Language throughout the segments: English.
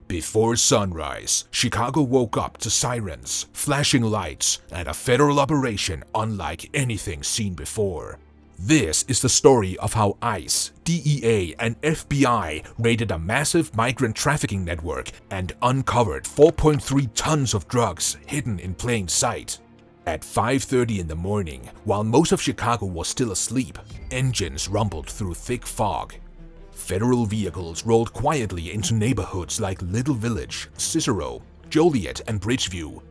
Before sunrise, Chicago woke up to sirens, flashing lights, and a federal operation unlike anything seen before. This is the story of how ICE, DEA, and FBI raided a massive migrant trafficking network and uncovered 4.3 tons of drugs hidden in plain sight. At 5:30 in the morning, while most of Chicago was still asleep, engines rumbled through thick fog. Federal vehicles rolled quietly into neighborhoods like Little Village, Cicero, Joliet, and Bridgeview.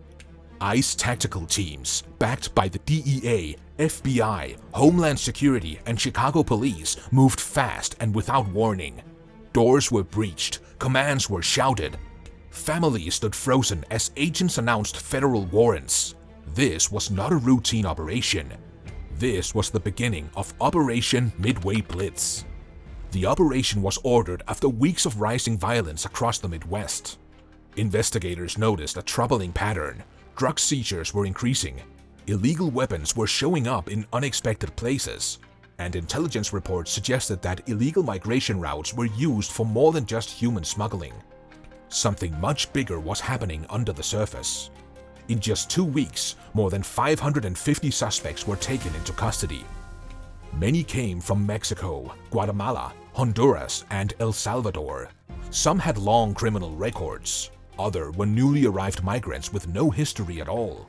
ICE tactical teams, backed by the DEA, FBI, Homeland Security, and Chicago Police, moved fast and without warning. Doors were breached, commands were shouted. Families stood frozen as agents announced federal warrants. This was not a routine operation. This was the beginning of Operation Midway Blitz. The operation was ordered after weeks of rising violence across the Midwest. Investigators noticed a troubling pattern. Drug seizures were increasing, illegal weapons were showing up in unexpected places, and intelligence reports suggested that illegal migration routes were used for more than just human smuggling. Something much bigger was happening under the surface. In just 2 weeks, more than 550 suspects were taken into custody. Many came from Mexico, Guatemala, Honduras, and El Salvador. Some had long criminal records. Others were newly arrived migrants with no history at all.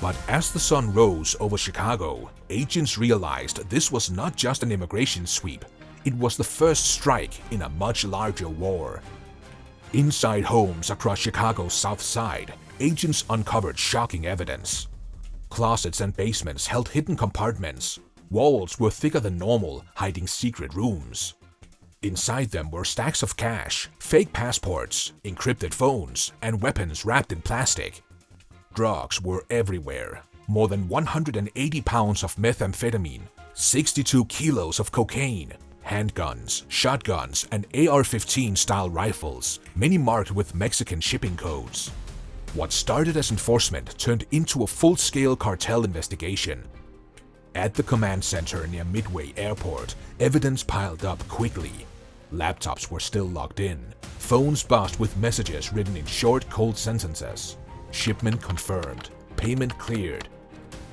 But as the sun rose over Chicago, agents realized this was not just an immigration sweep. It was the first strike in a much larger war. Inside homes across Chicago's South Side, agents uncovered shocking evidence. Closets and basements held hidden compartments. Walls were thicker than normal, hiding secret rooms. Inside them were stacks of cash, fake passports, encrypted phones, and weapons wrapped in plastic. Drugs were everywhere. More than 180 pounds of methamphetamine, 62 kilos of cocaine, handguns, shotguns, and AR-15 style rifles, many marked with Mexican shipping codes. What started as enforcement turned into a full-scale cartel investigation. At the command center near Midway Airport, evidence piled up quickly. Laptops were still logged in, phones buzzed with messages written in short, cold sentences. Shipment confirmed, payment cleared.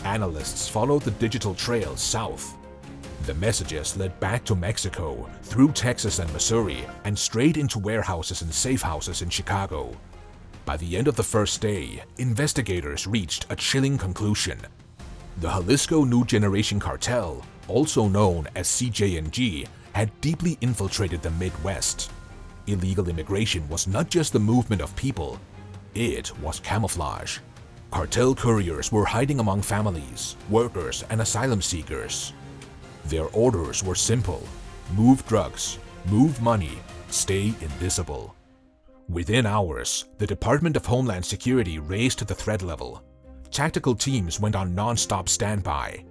Analysts followed the digital trail south. The messages led back to Mexico, through Texas and Missouri, and straight into warehouses and safe houses in Chicago. By the end of the first day, investigators reached a chilling conclusion. The Jalisco New Generation Cartel, also known as CJNG, had deeply infiltrated the Midwest. Illegal immigration was not just the movement of people, it was camouflage. Cartel couriers were hiding among families, workers, and asylum seekers. Their orders were simple: move drugs, move money, stay invisible. Within hours, the Department of Homeland Security raised the threat level. Tactical teams went on non-stop standby.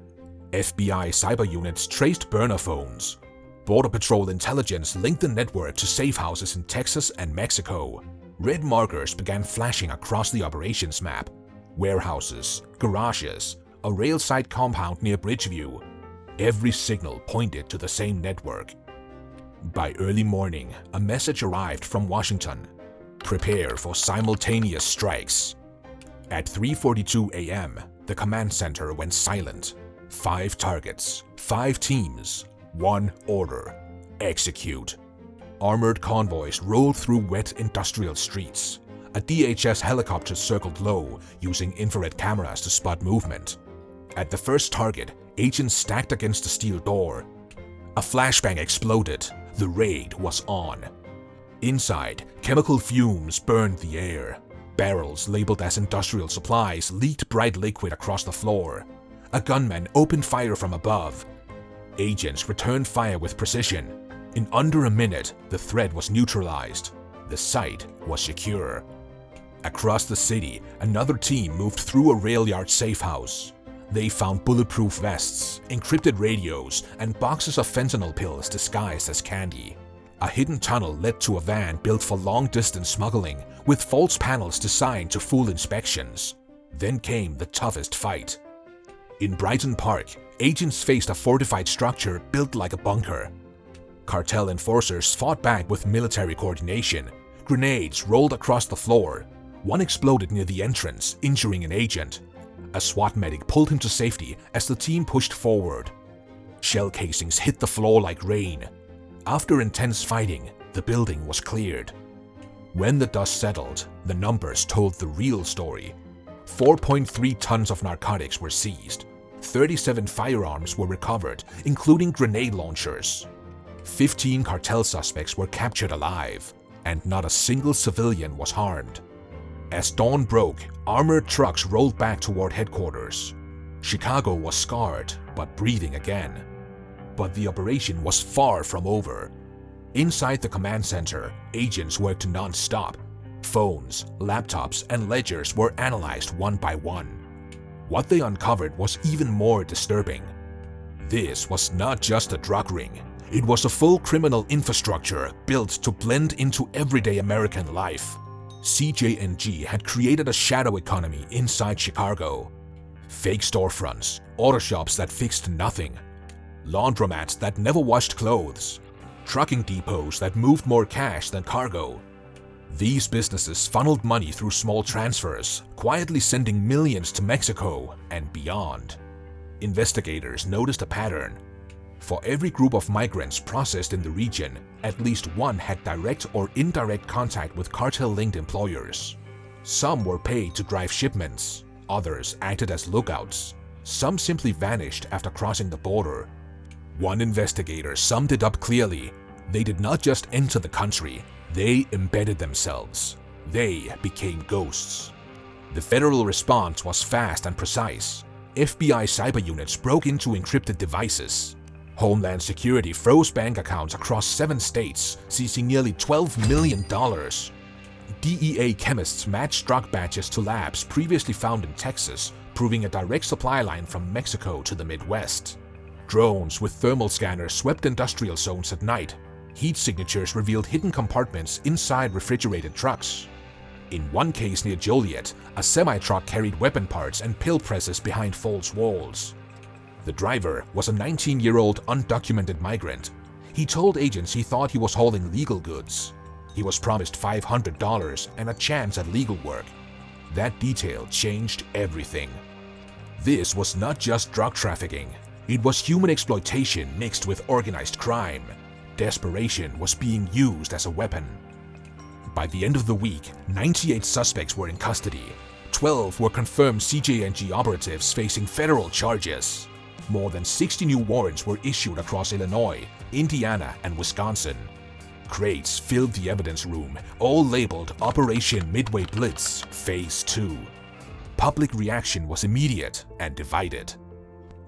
FBI cyber units traced burner phones. Border Patrol intelligence linked the network to safe houses in Texas and Mexico. Red markers began flashing across the operations map. Warehouses, garages, a rail-side compound near Bridgeview. Every signal pointed to the same network. By early morning, a message arrived from Washington. Prepare for simultaneous strikes. At 3:42 a.m., the command center went silent. 5 targets, 5 teams, 1 order: execute. Armored convoys rolled through wet industrial streets. A DHS helicopter circled low, using infrared cameras to spot movement. At the first target, agents stacked against the steel door. A flashbang exploded. The raid was on. Inside, chemical fumes burned the air. Barrels labeled as industrial supplies leaked bright liquid across the floor. A gunman opened fire from above. Agents returned fire with precision. In under a minute, the threat was neutralized. The site was secure. Across the city, another team moved through a rail yard safe house. They found bulletproof vests, encrypted radios, and boxes of fentanyl pills disguised as candy. A hidden tunnel led to a van built for long-distance smuggling, with false panels designed to fool inspections. Then came the toughest fight. In Brighton Park, agents faced a fortified structure built like a bunker. Cartel enforcers fought back with military coordination. Grenades rolled across the floor. One exploded near the entrance, injuring an agent. A SWAT medic pulled him to safety as the team pushed forward. Shell casings hit the floor like rain. After intense fighting, the building was cleared. When the dust settled, the numbers told the real story. 4.3 tons of narcotics were seized. 37 firearms were recovered, including grenade launchers. 15 cartel suspects were captured alive, and not a single civilian was harmed. As dawn broke, armored trucks rolled back toward headquarters. Chicago was scarred, but breathing again. But the operation was far from over. Inside the command center, agents worked non-stop. Phones, laptops, and ledgers were analyzed one by one. What they uncovered was even more disturbing. This was not just a drug ring. It was a full criminal infrastructure built to blend into everyday American life. CJ&G had created a shadow economy inside Chicago. Fake storefronts, auto shops that fixed nothing, laundromats that never washed clothes, trucking depots that moved more cash than cargo. These businesses funneled money through small transfers, quietly sending millions to Mexico and beyond. Investigators noticed a pattern. For every group of migrants processed in the region, at least one had direct or indirect contact with cartel-linked employers. Some were paid to drive shipments, others acted as lookouts, some simply vanished after crossing the border. One investigator summed it up clearly: they did not just enter the country, they embedded themselves. They became ghosts. The federal response was fast and precise. FBI cyber units broke into encrypted devices. Homeland Security froze bank accounts across 7 states, seizing nearly $12 million. DEA chemists matched drug batches to labs previously found in Texas, proving a direct supply line from Mexico to the Midwest. Drones with thermal scanners swept industrial zones at night. Heat signatures revealed hidden compartments inside refrigerated trucks. In one case near Joliet, a semi-truck carried weapon parts and pill presses behind false walls. The driver was a 19-year-old undocumented migrant. He told agents he thought he was hauling legal goods. He was promised $500 and a chance at legal work. That detail changed everything. This was not just drug trafficking. It was human exploitation mixed with organized crime. Desperation was being used as a weapon. By the end of the week, 98 suspects were in custody. 12 were confirmed CJ&G operatives facing federal charges. More than 60 new warrants were issued across Illinois, Indiana, and Wisconsin. Crates filled the evidence room, all labeled Operation Midway Blitz Phase 2. Public reaction was immediate and divided.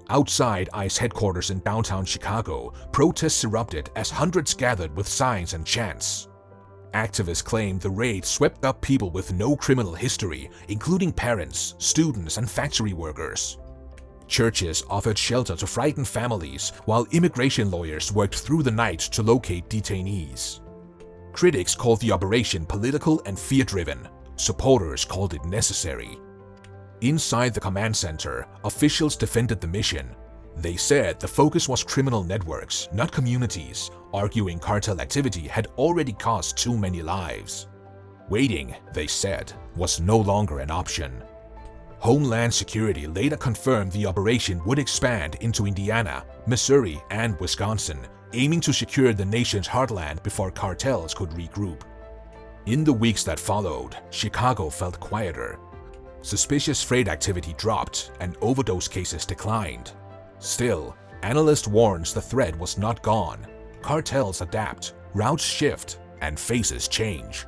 Outside ICE headquarters in downtown Chicago, protests erupted as hundreds gathered with signs and chants. Activists claimed the raid swept up people with no criminal history, including parents, students, and factory workers. Churches offered shelter to frightened families, while immigration lawyers worked through the night to locate detainees. Critics called the operation political and fear-driven. Supporters called it necessary. Inside the command center, officials defended the mission. They said the focus was criminal networks, not communities, arguing cartel activity had already cost too many lives. Waiting, they said, was no longer an option. Homeland Security later confirmed the operation would expand into Indiana, Missouri, and Wisconsin, aiming to secure the nation's heartland before cartels could regroup. In the weeks that followed, Chicago felt quieter. Suspicious freight activity dropped and overdose cases declined. Still, analysts warned the threat was not gone. Cartels adapt, routes shift, and faces change.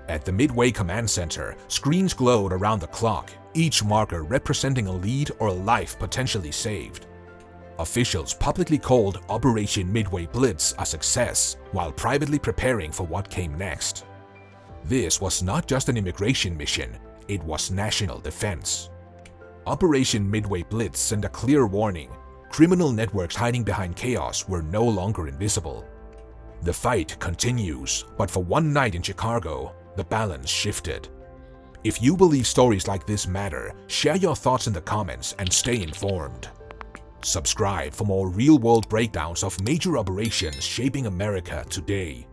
At the Midway Command Center, screens glowed around the clock, each marker representing a lead or a life potentially saved. Officials publicly called Operation Midway Blitz a success, while privately preparing for what came next. This was not just an immigration mission, it was national defense. Operation Midway Blitz sent a clear warning: criminal networks hiding behind chaos were no longer invisible. The fight continues, but for one night in Chicago, the balance shifted. If you believe stories like this matter, share your thoughts in the comments and stay informed. Subscribe for more real-world breakdowns of major operations shaping America today.